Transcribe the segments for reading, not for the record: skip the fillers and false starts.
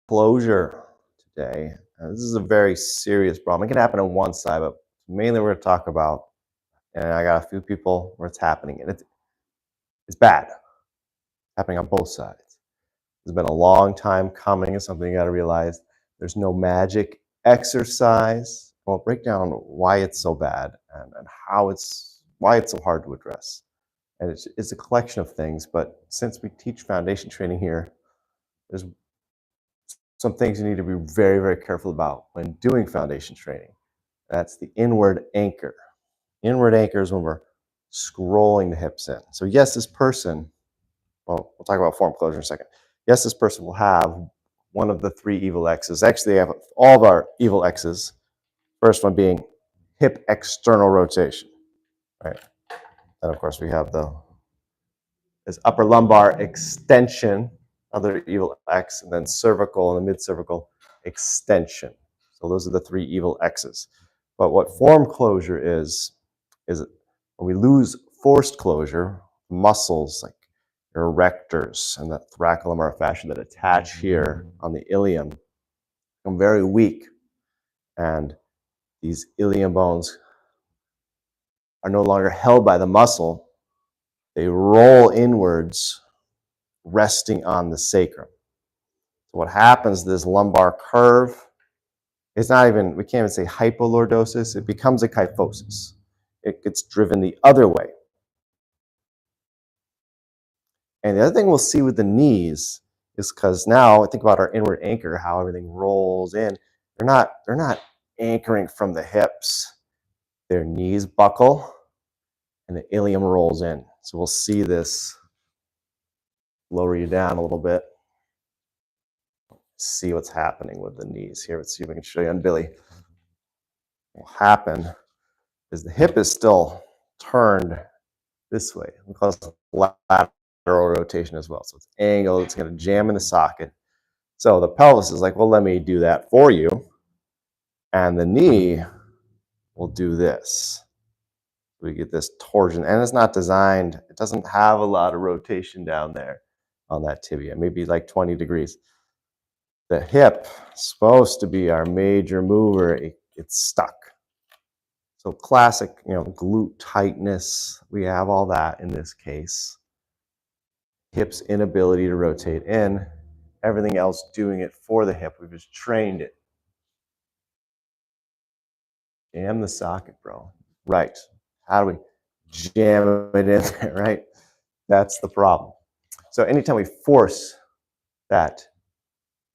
closure today. This is a very serious problem. It can happen on one side, but mainly we're going to talk about, and I got a few people where it's happening, and it's bad. It's happening on both sides. It's been a long time coming. It's something you got to realize. There's no magic exercise. I'll break down why it's so bad and why it's so hard to address. And it's a collection of things, but since we teach foundation training here, there's some things you need to be very, very careful about when doing foundation training. That's the inward anchor. Inward anchor is when we're scrolling the hips in. So yes, this person, well, we'll talk about form closure in a second. Yes, this person will have one of the three evil X's. Actually, they have all of our evil X's. First one being hip external rotation, right? And of course, we have this upper lumbar extension, other evil X, and then cervical and the mid-cervical extension. So those are the three evil X's. But what form closure is when we lose forced closure, muscles like your erectors and the thoraco-lumbar fascia that attach here on the ilium become very weak. And these ilium bones are no longer held by the muscle. They roll inwards, resting on the sacrum. So what happens, this lumbar curve, it's not even, we can't even say hypolordosis, it becomes a kyphosis. It gets driven the other way. And the other thing we'll see with the knees is because now, think about our inward anchor, how everything rolls in. They're not anchoring from the hips. Their knees buckle and the ilium rolls in. So we'll see this, lower you down a little bit. See what's happening with the knees here. Let's see if we can show you on Billy. What will happen is the hip is still turned this way. We call this lateral rotation as well. So it's angled, it's going to jam in the socket. So the pelvis is like, well, let me do that for you. And the knee will do this. We get this torsion, and it's not designed, it doesn't have a lot of rotation down there on that tibia, maybe like 20 degrees. The hip is supposed to be our major mover. It's stuck. So classic, glute tightness, we have all that in this case. Hip's inability to rotate in, everything else doing it for the hip. We've just trained it. Jam the socket, bro. Right. How do we jam it in there, right? That's the problem. So anytime we force that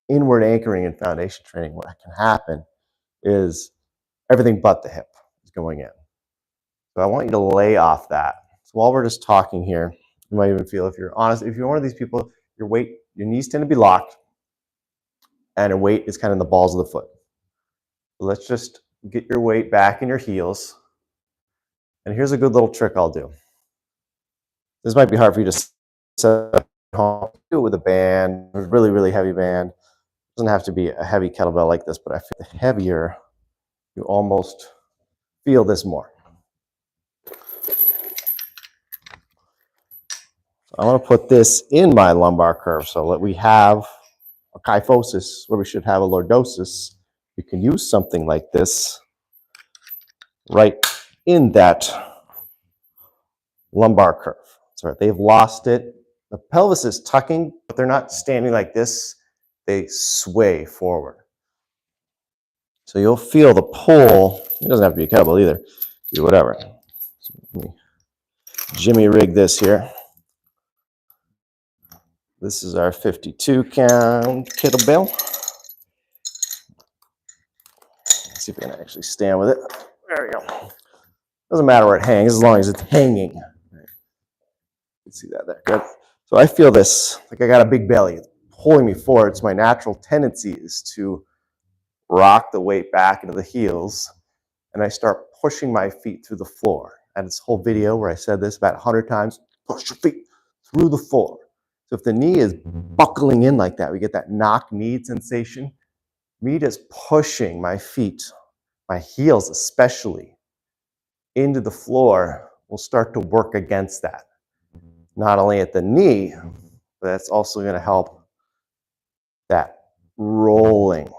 inward anchoring in foundation training, what can happen is everything but the hip is going in. So I want you to lay off that. So while we're just talking here, you might even feel, if you're honest, if you're one of these people, your knees tend to be locked and your weight is kind of in the balls of the foot. So let's just get your weight back in your heels. And here's a good little trick I'll do. This might be hard for you to set at home. Do it with a band, a really, really heavy band. It doesn't have to be a heavy kettlebell like this, but I feel the heavier, you almost feel this more. So I want to put this in my lumbar curve so that we have a kyphosis where we should have a lordosis. You can use something like this right in that lumbar curve. So they've lost it. The pelvis is tucking, but they're not standing like this. They sway forward. So you'll feel the pull. It doesn't have to be a kettlebell either. Do whatever. So let me jimmy rig this here. This is our 52 count kettlebell. Let's see if we can actually stand with it. There we go. Doesn't matter where it hangs as long as it's hanging. You can see that there. Good. So I feel this, like I got a big belly. It's pulling me forward. So my natural tendency is to rock the weight back into the heels, and I start pushing my feet through the floor. And this whole video where I said this about 100 times, push your feet through the floor. So if the knee is buckling in like that, we get that knock knee sensation. Me just pushing my feet, my heels especially, into the floor will start to work against that. Not only at the knee, but that's also going to help that rolling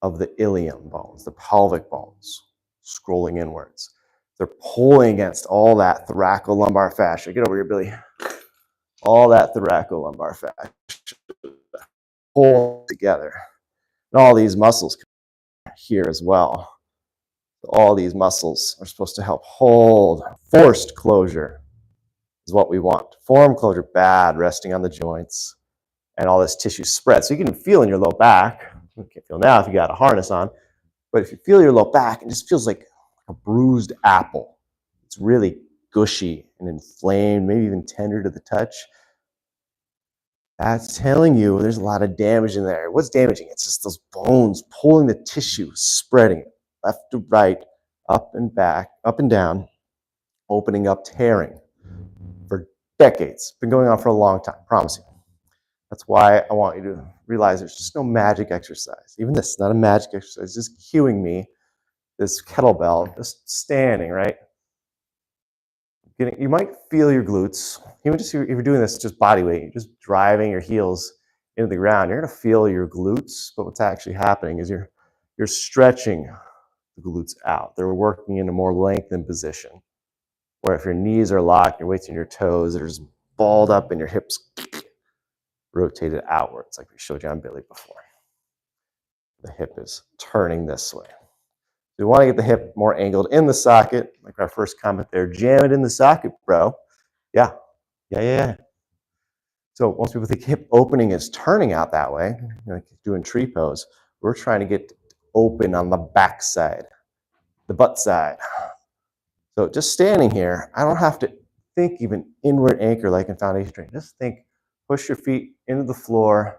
of the ilium bones, the pelvic bones, scrolling inwards. They're pulling against all that thoraco-lumbar fascia. Get over here, Billy. All that thoraco-lumbar fascia pull together. And all these muscles here as well. All these muscles are supposed to help hold. Forced closure is what we want. Form closure, bad, resting on the joints, and all this tissue spread. So you can feel in your low back. You can't feel now if you got a harness on, but if you feel your low back, it just feels like a bruised apple. It's really gushy and inflamed, maybe even tender to the touch. That's telling you there's a lot of damage in there. What's damaging? It's just those bones pulling the tissue, spreading it left to right, up and back, up and down, opening up, tearing for decades. Been going on for a long time, promise you. That's why I want you to realize there's just no magic exercise. Even this is not a magic exercise, just cueing me, this kettlebell, just standing, right? You might feel your glutes. Even just if you're doing this just body weight, you're just driving your heels into the ground, you're gonna feel your glutes, but what's actually happening is you're stretching the glutes out. They're working in a more lengthened position. Where if your knees are locked, your weight's in your toes, they're just balled up and your hips rotated outwards, like we showed you on Billy before. The hip is turning this way. We want to get the hip more angled in the socket, like our first comment there. Jam it in the socket, bro. Yeah. So most people think hip opening is turning out that way, like doing tree pose. We're trying to get open on the back side, the butt side. So just standing here, I don't have to think even inward anchor like in foundation training. Just think, push your feet into the floor.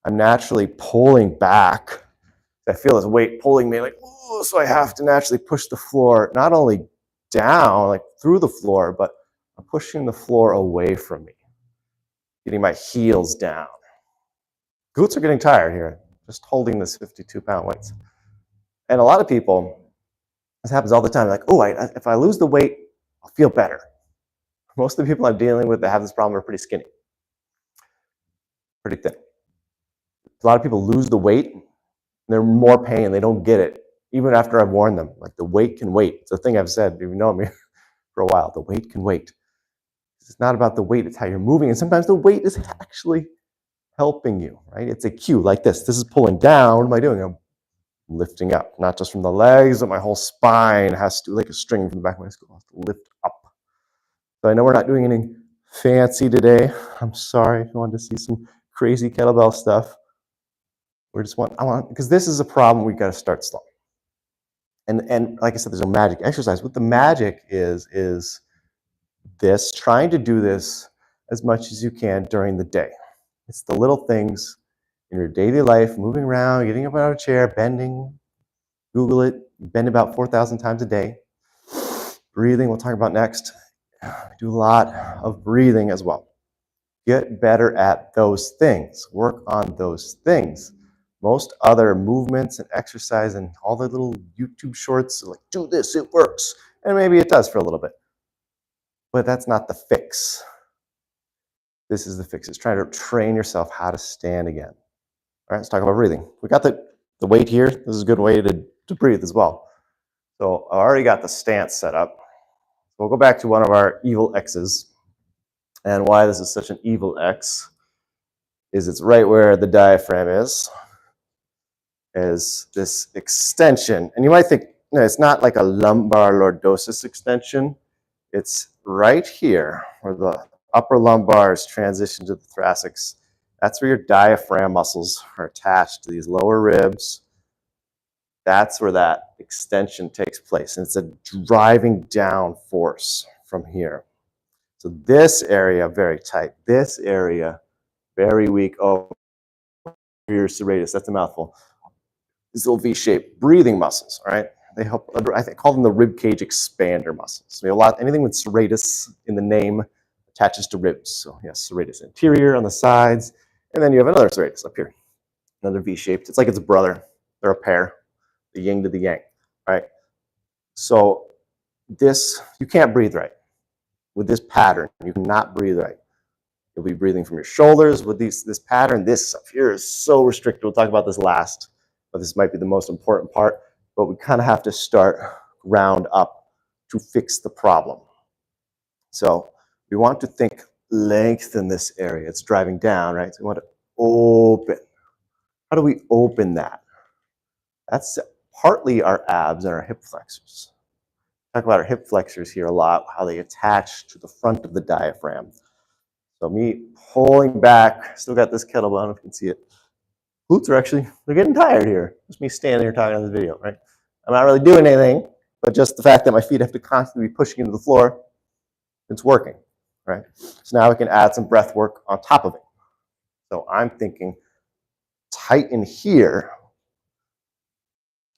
I'm naturally pulling back. I feel this weight pulling me like, ooh, so I have to naturally push the floor, not only down, like through the floor, but I'm pushing the floor away from me, getting my heels down. Glutes are getting tired here, just holding this 52-pound weights. And a lot of people, this happens all the time, like, oh, if I lose the weight, I'll feel better. Most of the people I'm dealing with that have this problem are pretty skinny, pretty thin. A lot of people lose the weight, they're more pain, they don't get it, even after I've warned them. Like, the weight can wait. It's a thing I've said, if you've known me for a while, the weight can wait. It's not about the weight, it's how you're moving, and sometimes the weight is actually helping you, right? It's a cue, like this. This is pulling down. What am I doing? I'm lifting up, not just from the legs, but my whole spine has to, like a string from the back of my skull, has to lift up. So I know we're not doing anything fancy today. I'm sorry if you wanted to see some crazy kettlebell stuff. Because this is a problem, we've got to start slow. And like I said, there's no magic exercise. What the magic is this, trying to do this as much as you can during the day. It's the little things in your daily life, moving around, getting up out of a chair, bending. Google it, bend about 4,000 times a day. Breathing, we'll talk about next. Do a lot of breathing as well. Get better at those things. Work on those things. Most other movements and exercise and all the little YouTube shorts, like, do this, it works. And maybe it does for a little bit. But that's not the fix. This is the fix. It's trying to train yourself how to stand again. All right, let's talk about breathing. We got the weight here. This is a good way to breathe as well. So I already got the stance set up. We'll go back to one of our evil X's. And why this is such an evil X is it's right where the diaphragm is this extension. And you might think, no, it's not like a lumbar lordosis extension. It's right here where the upper lumbars transition to the thoracics. That's where your diaphragm muscles are attached to these lower ribs. That's where that extension takes place. And it's a driving down force from here. So this area, very tight. This area, very weak. Oh, your serratus, that's a mouthful. These little V-shaped breathing muscles, all right? They help, I call them the rib cage expander muscles. So anything with serratus in the name attaches to ribs. So yes, serratus anterior on the sides. And then you have another serratus up here. Another V-shaped. It's like it's a brother. They're a pair. The yin to the yang, right? So this, you can't breathe right. With this pattern, you cannot breathe right. You'll be breathing from your shoulders with this pattern. This up here is so restricted. We'll talk about this last, but this might be the most important part. But we kind of have to start round up to fix the problem. So we want to think lengthen this area. It's driving down, right? So we want to open. How do we open that? That's partly our abs and our hip flexors. Talk about our hip flexors here a lot, how they attach to the front of the diaphragm. So me pulling back, still got this kettlebell, I don't know if you can see it. Glutes are actually, they're getting tired here. Just me standing here talking on this video, right? I'm not really doing anything, but just the fact that my feet have to constantly be pushing into the floor, it's working, right? So now we can add some breath work on top of it. So I'm thinking tighten here,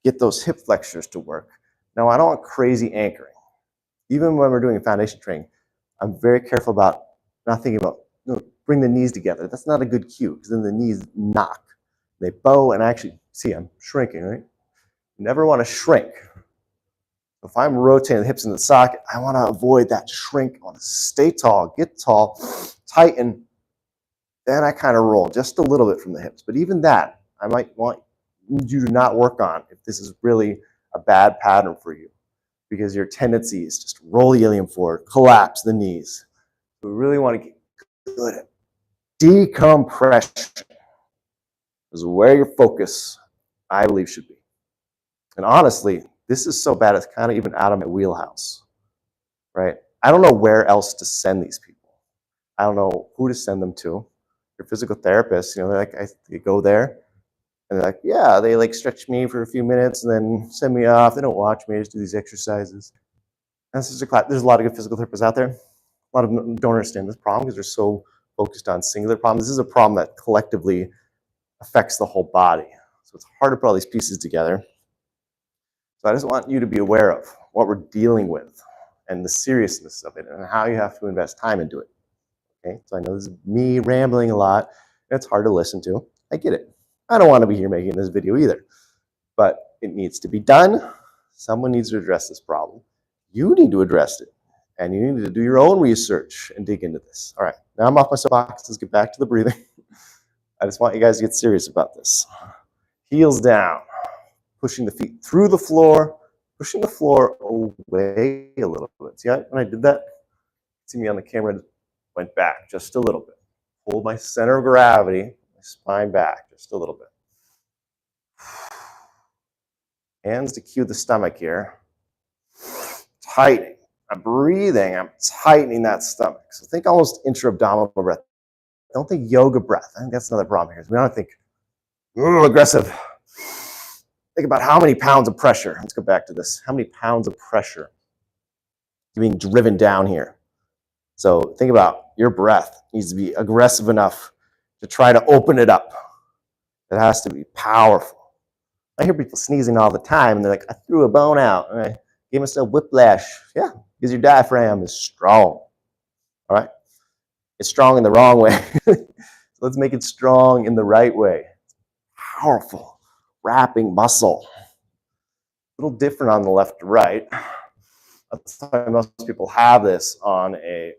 get those hip flexors to work. Now I don't want crazy anchoring. Even when we're doing foundation training, I'm very careful about not thinking about, bring the knees together. That's not a good cue because then the knees knock. They bow and actually, see, I'm shrinking, right? You never want to shrink. If I'm rotating the hips in the socket, I want to avoid that shrink. I want to stay tall, get tall, tighten. Then I kind of roll just a little bit from the hips. But even that, I might want you to not work on if this is really a bad pattern for you, because your tendency is just roll the ilium forward, collapse the knees. We really want to get good at decompression. This is where your focus, I believe, should be. And honestly, this is so bad, it's kind of even out of my wheelhouse, right? I don't know where else to send these people. I don't know who to send them to. Your physical therapists, they're like, they go there, and they're like, yeah, they like stretch me for a few minutes and then send me off. They don't watch me, I just do these exercises. And this is there's a lot of good physical therapists out there. A lot of them don't understand this problem because they're so focused on singular problems. This is a problem that collectively affects the whole body. So it's hard to put all these pieces together. So I just want you to be aware of what we're dealing with and the seriousness of it and how you have to invest time into it. Okay, so I know this is me rambling a lot. And it's hard to listen to. I get it. I don't want to be here making this video either, but it needs to be done. Someone needs to address this problem. You need to address it, and you need to do your own research and dig into this. All right, now I'm off my soapbox. Let's get back to the breathing. I just want you guys to get serious about this. Heels down, pushing the feet through the floor, pushing the floor away a little bit. See, when I did that, see me on the camera, went back just a little bit. Hold my center of gravity, my spine back just a little bit. Hands to cue the stomach here. Tightening. I'm breathing. I'm tightening that stomach. So think almost intra-abdominal breath. Don't think yoga breath. I think that's another problem here. We don't think aggressive. Think about how many pounds of pressure. Let's go back to this. How many pounds of pressure are being driven down here? So think about your breath needs to be aggressive enough to try to open it up. It has to be powerful. I hear people sneezing all the time, and they're like, I threw a bone out, and I gave myself whiplash. Yeah, because your diaphragm is strong, all right? It's strong in the wrong way. So let's make it strong in the right way. Powerful, wrapping muscle. A little different on the left to right. That's why most people have this on a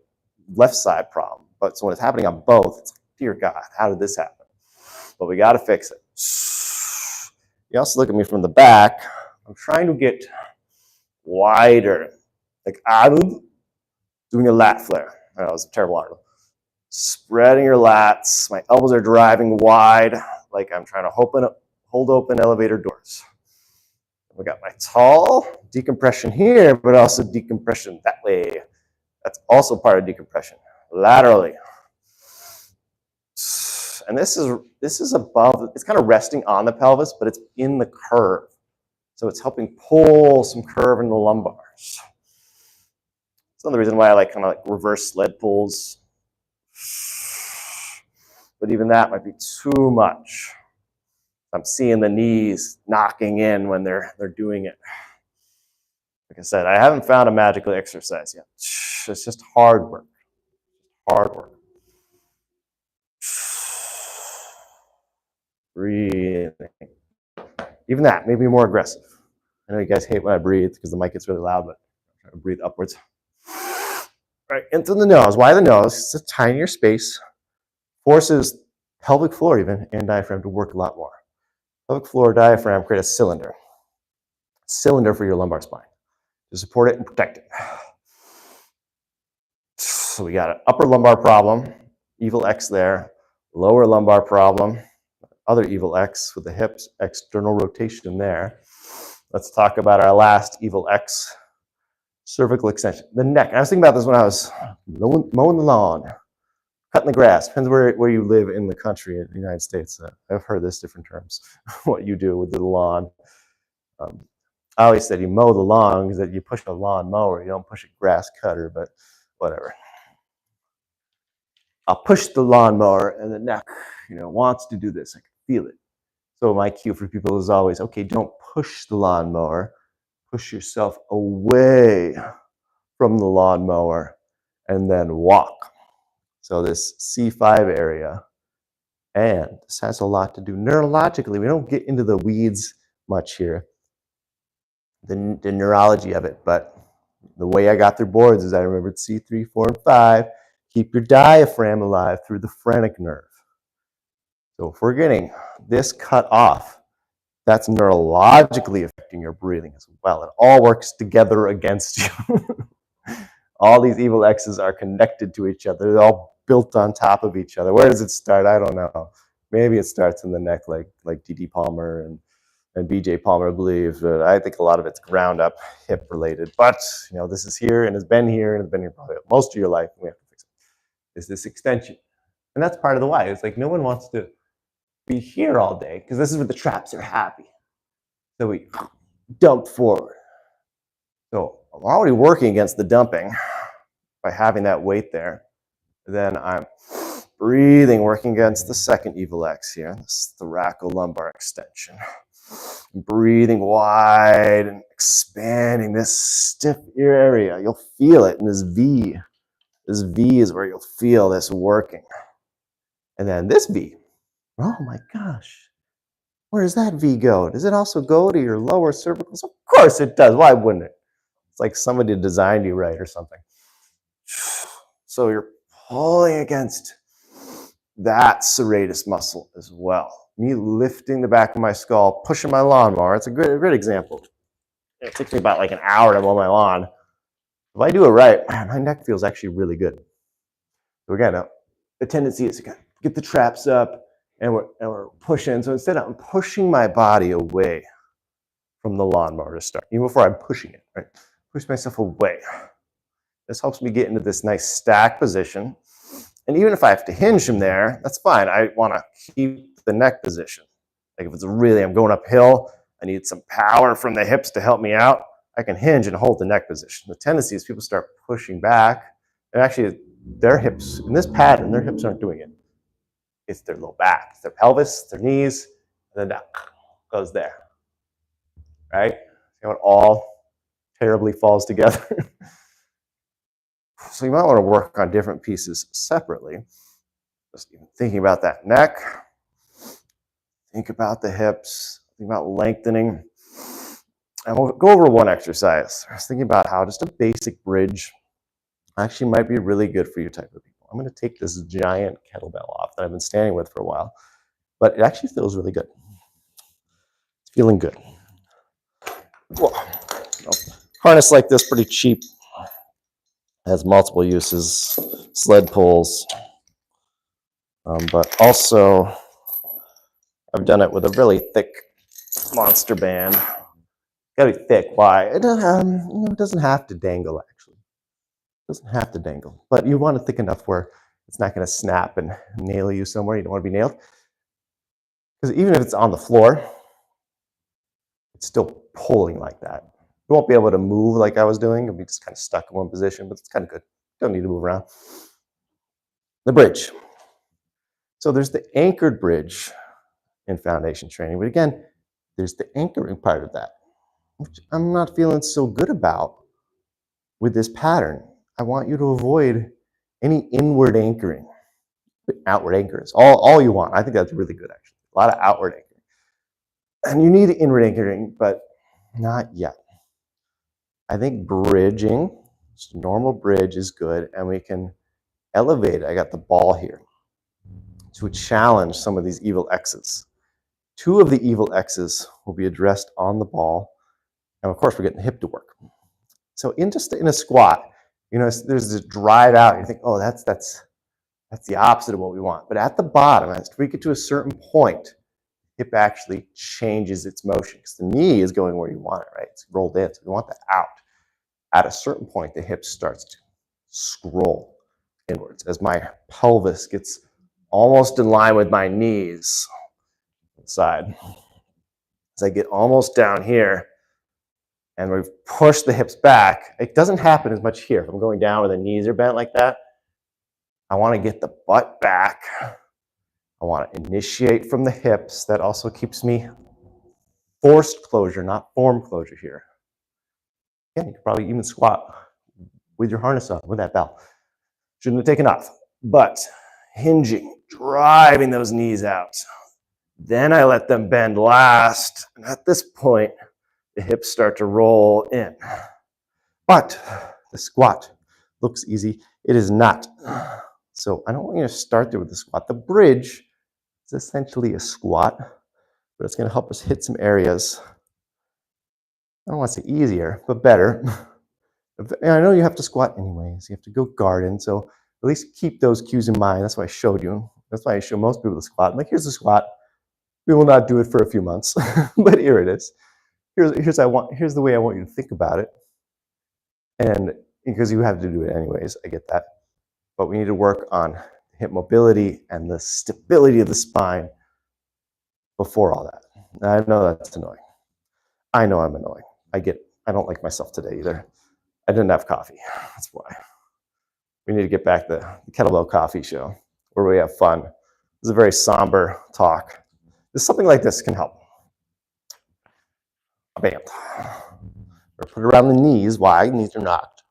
left side problem. But so when it's happening on both, it's like, dear God, how did this happen? But we got to fix it. You also look at me from the back. I'm trying to get wider. Like I'm doing a lat flare. That was a terrible article. Spreading your lats. My elbows are driving wide, like I'm trying to hold open elevator doors. We got my tall decompression here, but also decompression that way. That's also part of decompression. Laterally. And this is above, it's kind of resting on the pelvis, but it's in the curve. So it's helping pull some curve in the lumbars. That's another reason why I like kind of like reverse sled pulls. But even that might be too much. I'm seeing the knees knocking in when they're doing it. Like I said, I haven't found a magical exercise yet. It's just hard work. Hard work. Breathing. Even that, maybe more aggressive. I know you guys hate when I breathe because the mic gets really loud, but I'm trying to breathe upwards. Right, into the nose. Why the nose? It's a tinier space. forces pelvic floor even and diaphragm to work a lot more. Pelvic floor, diaphragm create a cylinder for your lumbar spine to support it and protect it. So we got an upper lumbar problem, evil X there, lower lumbar problem, other evil X with the hips, external rotation there. Let's talk about our last evil X, cervical extension, the neck. I was thinking about this when I was mowing the lawn, cutting the grass. Depends where you live in the country, in the United States. I've heard this different terms, what you do with the lawn. I always said you mow the lawn because that you push a lawn mower, you don't push a grass cutter, but whatever. I'll push the lawnmower and the neck, wants to do this. I can feel it. So my cue for people is always, okay, don't push the lawnmower. Push yourself away from the lawnmower and then walk. So this C5 area, and this has a lot to do neurologically. We don't get into the weeds much here, the neurology of it, but the way I got through boards is I remembered C3, 4, and 5. Keep your diaphragm alive through the phrenic nerve. So if we're getting this cut off, that's neurologically affecting your breathing as well. It all works together against you. All these evil X's are connected to each other. They're all built on top of each other. Where does it start? I don't know. Maybe it starts in the neck like D.D. Palmer and B.J. Palmer believes, but I think a lot of it's ground up, hip related. But this is here and has been here and has been here probably most of your life. And we have to fix it. Is this extension? And that's part of the why. It's like no one wants to be here all day because this is where the traps are happy. So we dump forward. So I'm already working against the dumping by having that weight there. Then I'm breathing, working against the second evil X here, this thoraco-lumbar extension. Breathing wide and expanding this stiff ear area. You'll feel it in this V. This V is where you'll feel this working. And then this V. Oh my gosh. Where does that V go? Does it also go to your lower cervicals? Of course it does. Why wouldn't it? It's like somebody designed you right or something. So you're pulling against that serratus muscle as well. Me lifting the back of my skull, pushing my lawnmower. It's a great example. It takes me about like an hour to mow my lawn. If I do it right, my neck feels actually really good. So again, the tendency is to get the traps up and we're pushing. So instead I'm pushing my body away from the lawnmower to start, even before I'm pushing it, right? Push myself away. This helps me get into this nice stack position. And even if I have to hinge from there, that's fine. I want to keep the neck position. Like if it's really, I'm going uphill, I need some power from the hips to help me out, I can hinge and hold the neck position. The tendency is people start pushing back, and actually their hips, in this pattern, their hips aren't doing it. It's their low back, it's their pelvis, their knees, and then that goes there, right? See how it all terribly falls together? So you might want to work on different pieces separately. Just even thinking about that neck, think about the hips, think about lengthening. And we'll go over one exercise. I was thinking about how just a basic bridge actually might be really good for your type of people. I'm going to take this giant kettlebell off that I've been standing with for a while, but it actually feels really good. It's feeling good. Whoa. Harness like this, pretty cheap. Has multiple uses, sled pulls, but also I've done it with a really thick monster band. Gotta be thick. Why? It doesn't have to dangle, actually. It doesn't have to dangle, but you want it thick enough where it's not going to snap and nail you somewhere. You don't want to be nailed. Because even if it's on the floor, it's still pulling like that. You won't be able to move like I was doing. You'll be just kind of stuck in one position, but it's kind of good. You don't need to move around. The bridge. So there's the anchored bridge in foundation training, but again, there's the anchoring part of that, which I'm not feeling so good about with this pattern. I want you to avoid any inward anchoring. Outward anchors, all you want. I think that's really good, actually. A lot of outward anchoring. And you need inward anchoring, but not yet. I think bridging, just a normal bridge is good, and we can elevate it. I got the ball here. to challenge some of these evil X's. 2 of the evil X's will be addressed on the ball. And of course, we're getting the hip to work. So in a squat, there's this drive out. You think, oh, that's the opposite of what we want. But at the bottom, as we get to a certain point, hip actually changes its motion because the knee is going where you want it, right? It's rolled in, so we want that out. At a certain point, the hip starts to scroll inwards as my pelvis gets almost in line with my knees side. As I get almost down here and we've pushed the hips back, it doesn't happen as much here. If I'm going down where the knees are bent like that, I want to get the butt back. I want to initiate from the hips. That also keeps me forced closure, not form closure here. Again, you could probably even squat with your harness on, with that bell. Shouldn't have taken off. But hinging, driving those knees out. Then I let them bend last. And at this point, the hips start to roll in. But the squat looks easy. It is not. So I don't want you to start there with the squat. The bridge is essentially a squat, but it's going to help us hit some areas. I don't want to say easier, but better. And I know you have to squat anyways. You have to go garden. So at least keep those cues in mind. That's why I showed you. That's why I show most people the squat. I'm like, here's the squat. We will not do it for a few months, but here it is. Here's the way I want you to think about it. And because you have to do it anyways, I get that. But we need to work on hip mobility and the stability of the spine before all that. And I know that's annoying. I know I'm annoying. I don't like myself today either. I didn't have coffee. That's why. We need to get back to the Kettlebell Coffee Show where we have fun. This is a very somber talk. Something like this can help. A band. Or put it around the knees. Why? Knees are knocked.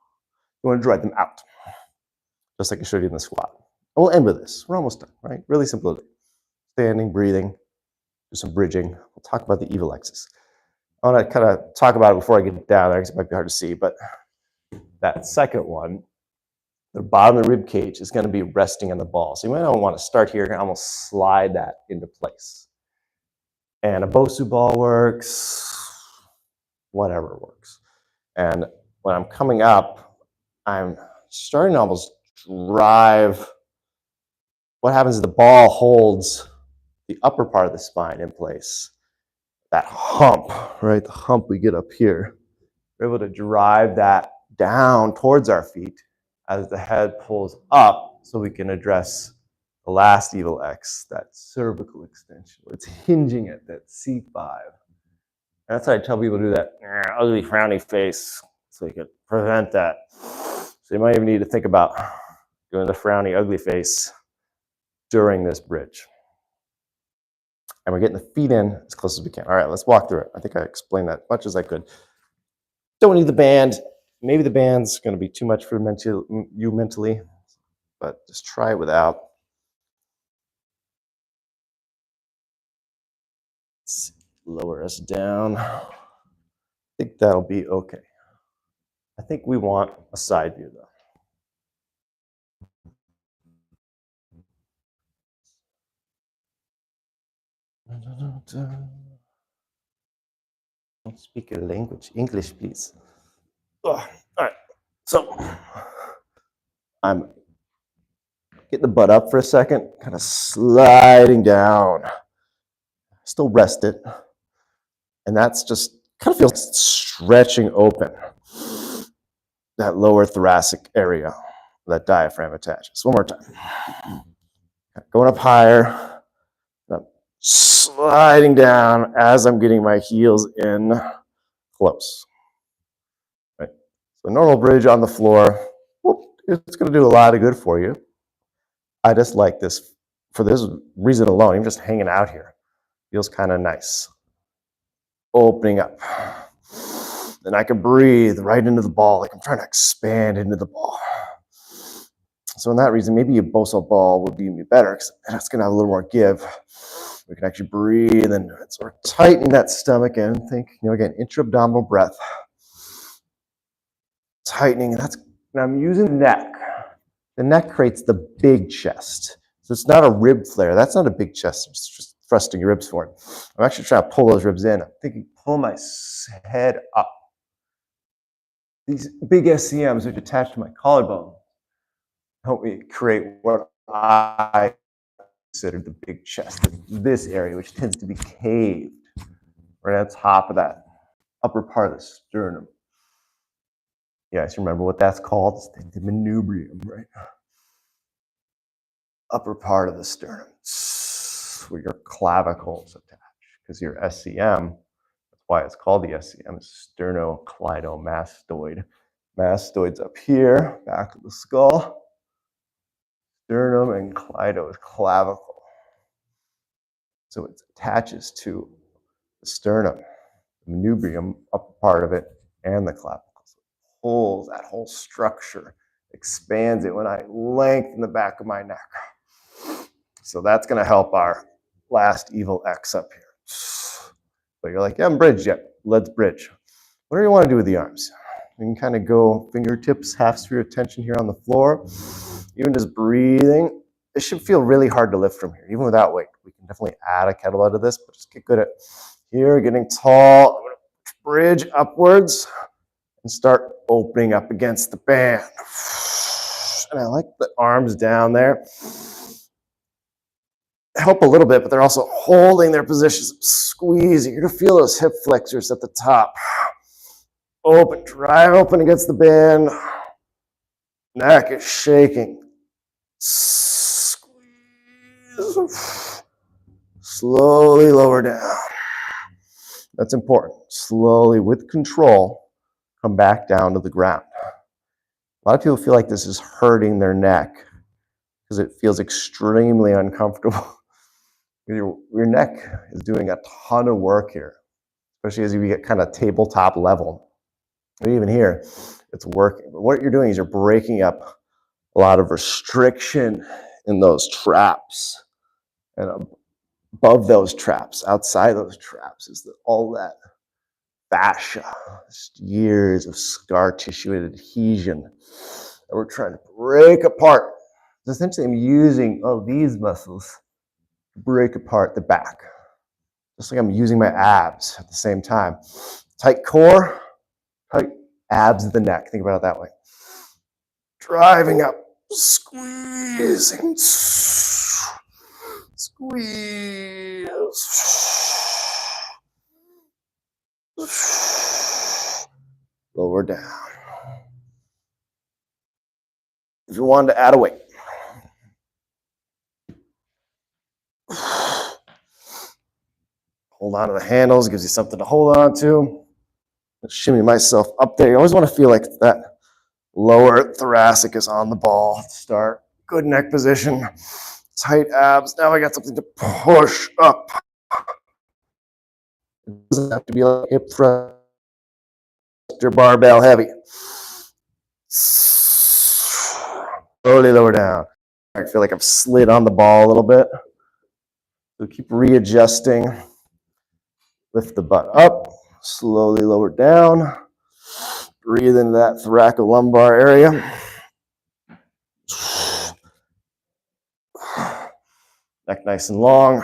You want to drive them out. Just like I showed you in the squat. And we'll end with this. We're almost done, right? Really simple. Standing, breathing, do some bridging. We'll talk about the evil X's. I want to kind of talk about it before I get down there because it might be hard to see, but that second one, the bottom of the rib cage is going to be resting on the ball. So you might not want to start here and almost slide that into place. And a Bosu ball works, whatever works. And when I'm coming up, I'm starting to almost drive. What happens is the ball holds the upper part of the spine in place. That hump, right? The hump we get up here. We're able to drive that down towards our feet as the head pulls up so we can address the last evil X, that cervical extension, where it's hinging at that C5. And that's why I tell people to do that ugly frowny face so you can prevent that. So you might even need to think about doing the frowny ugly face during this bridge. And we're getting the feet in as close as we can. All right, let's walk through it. I think I explained that as much as I could. Don't need the band. Maybe the band's going to be too much for you mentally, but just try it without. Let's lower us down. I think that'll be okay. I think we want a side view, though. Don't speak a language. English, please. All right. So I'm getting the butt up for a second, kind of sliding down. Still rest it. And that's just kind of feels stretching open that lower thoracic area, that diaphragm attaches. One more time. Going up higher. Sliding down as I'm getting my heels in close. Right. So normal bridge on the floor. It's going to do a lot of good for you. I just like this for this reason alone. I'm just hanging out here. Feels kind of nice. Opening up. Then I can breathe right into the ball, like I'm trying to expand into the ball. So in that reason, maybe a Bosu ball would be better because it's going to have a little more give. We can actually breathe and sort of tightening that stomach and think, again, intra-abdominal breath. Tightening, and I'm using the neck. The neck creates the big chest. So it's not a rib flare. That's not a big chest. It's just thrusting your ribs forward. I'm actually trying to pull those ribs in. I'm thinking, pull my head up. These big SCMs, which attach to my collarbone, help me create what I consider the big chest. This area, which tends to be caved right on top of that upper part of the sternum. You guys remember what that's called? It's the manubrium, right? Upper part of the sternum, where your clavicles attach, because your SCM, that's why it's called the SCM, is sternocleidomastoid. Mastoid's up here, back of the skull. Sternum and cleido is clavicle. So it attaches to the sternum, the manubrium, upper part of it, and the clavicle. So it pulls that whole structure, expands it when I lengthen the back of my neck. So that's going to help our last evil X up here. But you're like, yeah, I'm bridged yet. Let's bridge. What do you want to do with the arms? You can kind of go fingertips, half sphere of tension here on the floor. Even just breathing. It should feel really hard to lift from here, even without weight. We can definitely add a kettlebell to this, but just get good at here, getting tall. I'm going to bridge upwards and start opening up against the band. And I like the arms down there. Help a little bit, but they're also holding their positions, squeezing. You're going to feel those hip flexors at the top. Open, drive open against the band. Neck is shaking. Squeeze. Slowly lower down. That's important. Slowly, with control, come back down to the ground. A lot of people feel like this is hurting their neck because it feels extremely uncomfortable. Your neck is doing a ton of work here, especially as you get kind of tabletop level. Or even here, it's working. But what you're doing is you're breaking up a lot of restriction in those traps. And above those traps, outside those traps, is all that fascia, years of scar tissue and adhesion that we're trying to break apart. So essentially, I'm using all these muscles to break apart the back, just like I'm using my abs at the same time. Tight core, tight abs of the neck. Think about it that way. Driving up, squeezing, squeeze, lower down. If you wanted to add a weight, hold on to the handles, gives you something to hold on to. Shimmy myself up there. You always want to feel like that lower thoracic is on the ball. Start. Good neck position. Tight abs. Now I got something to push up. It doesn't have to be like hip thrust or barbell heavy. Slowly lower down. I feel like I've slid on the ball a little bit. So keep readjusting. Lift the butt up. Slowly lower down. Breathe into that thoraco-lumbar area. Neck nice and long.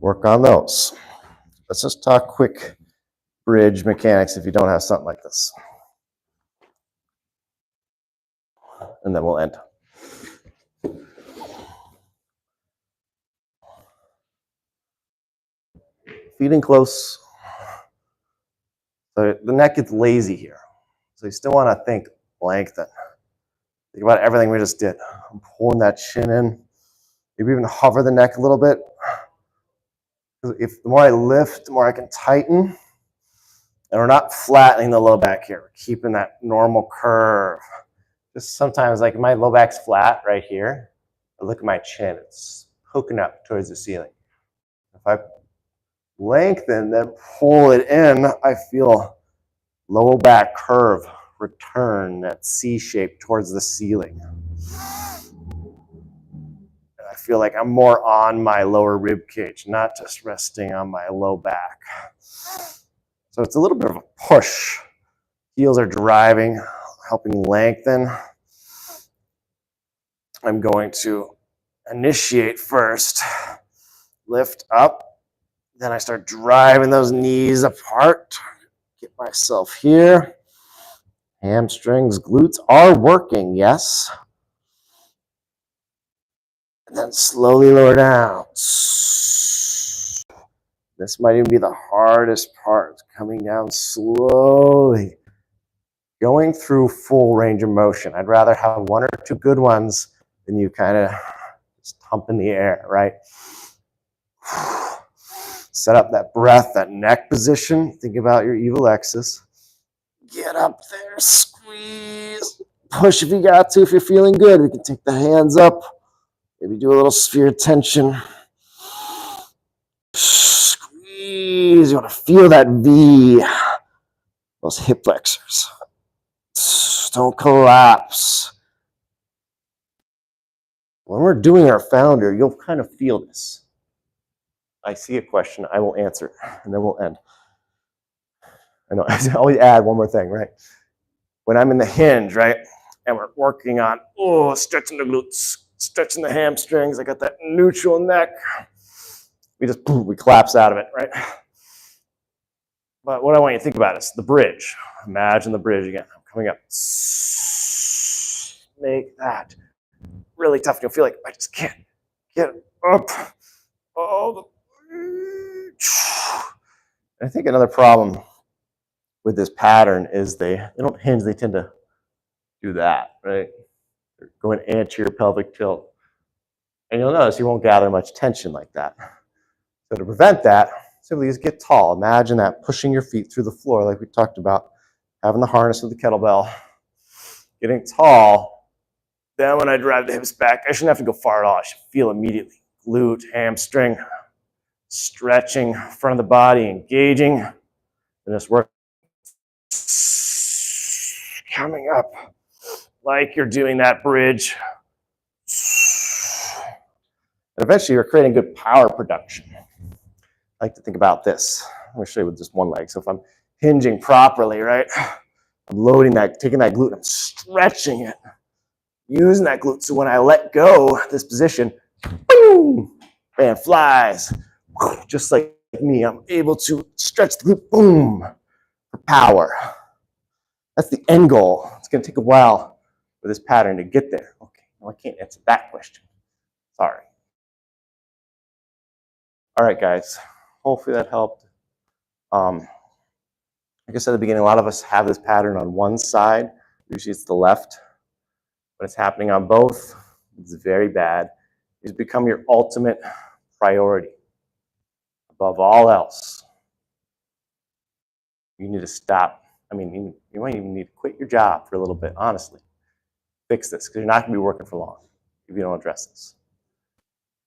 Work on those. Let's just talk quick bridge mechanics if you don't have something like this. And then we'll end. Feet in close. So the neck gets lazy here. So you still want to think lengthen. Think about everything we just did. I'm pulling that chin in. Maybe even hover the neck a little bit. If the more I lift, the more I can tighten. And we're not flattening the low back here. We're keeping that normal curve. Just sometimes, like my low back's flat right here. I look at my chin. It's poking up towards the ceiling. If I lengthen, then pull it in, I feel low back curve return, that C shape towards the ceiling. I feel like I'm more on my lower rib cage, not just resting on my low back. So it's a little bit of a push. Heels are driving, helping lengthen. I'm going to initiate first, lift up, then I start driving those knees apart, get myself here. Hamstrings, glutes are working, yes. And then slowly lower down. This might even be the hardest part, coming down slowly, going through full range of motion. I'd rather have one or two good ones than you kind of just hump in the air, right? Set up that breath, that neck position. Think about your evil X's. Get up there, squeeze. Push if you got to. If you're feeling good, we can take the hands up. Maybe do a little sphere tension. Squeeze. You want to feel that V. Those hip flexors. Don't collapse. When we're doing our founder, you'll kind of feel this. I see a question, I will answer, and then we'll end. I know, I always add one more thing, right? When I'm in the hinge, right, and we're working on, stretching the glutes, stretching the hamstrings, I got that neutral neck, we collapse out of it, right? But what I want you to think about is the bridge. Imagine the bridge again. I'm coming up. Make that really tough. You'll feel like I just can't get up. I think another problem with this pattern is they don't hinge. They tend to do that, right? They're going anterior pelvic tilt. And you'll notice you won't gather much tension like that. So to prevent that, simply just get tall. Imagine that, pushing your feet through the floor like we talked about, having the harness with the kettlebell, getting tall. Then when I drive the hips back, I shouldn't have to go far at all. I should feel immediately. Glute, hamstring, stretching, front of the body, engaging, and just work. Coming up like you're doing that bridge. And eventually you're creating good power production. I like to think about this. I'm going to show you with just one leg. So if I'm hinging properly, right, I'm loading that, taking that glute, I'm stretching it, using that glute. So when I let go, this position, boom, man flies. Just like me, I'm able to stretch the glute, boom, for power. That's the end goal. It's going to take a while for this pattern to get there. Okay, well, I can't answer that question. Sorry. All right, guys. Hopefully that helped. Like I said at the beginning, a lot of us have this pattern on one side. Usually it's the left. When it's happening on both, it's very bad. It's become your ultimate priority. Above all else, you need to stop. I mean, you might even need to quit your job for a little bit, honestly. Fix this, because you're not going to be working for long if you don't address this.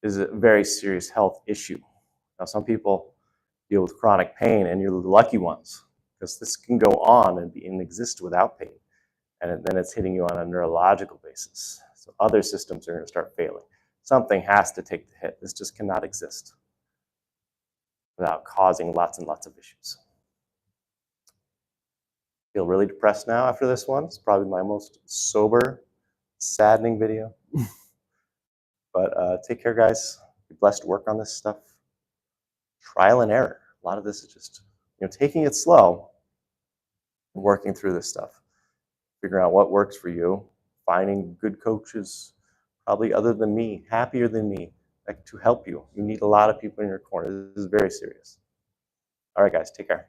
This is a very serious health issue. Now, some people deal with chronic pain, and you're the lucky ones, because this can go on and exist without pain. And then it's hitting you on a neurological basis. So other systems are going to start failing. Something has to take the hit. This just cannot exist without causing lots and lots of issues. Feel really depressed now after this one. It's probably my most sober, saddening video. But take care, guys. Be blessed to work on this stuff. Trial and error. A lot of this is just, taking it slow and working through this stuff. Figuring out what works for you. Finding good coaches, probably other than me, happier than me, to help you. You need a lot of people in your corner. This is very serious. All right, guys, take care.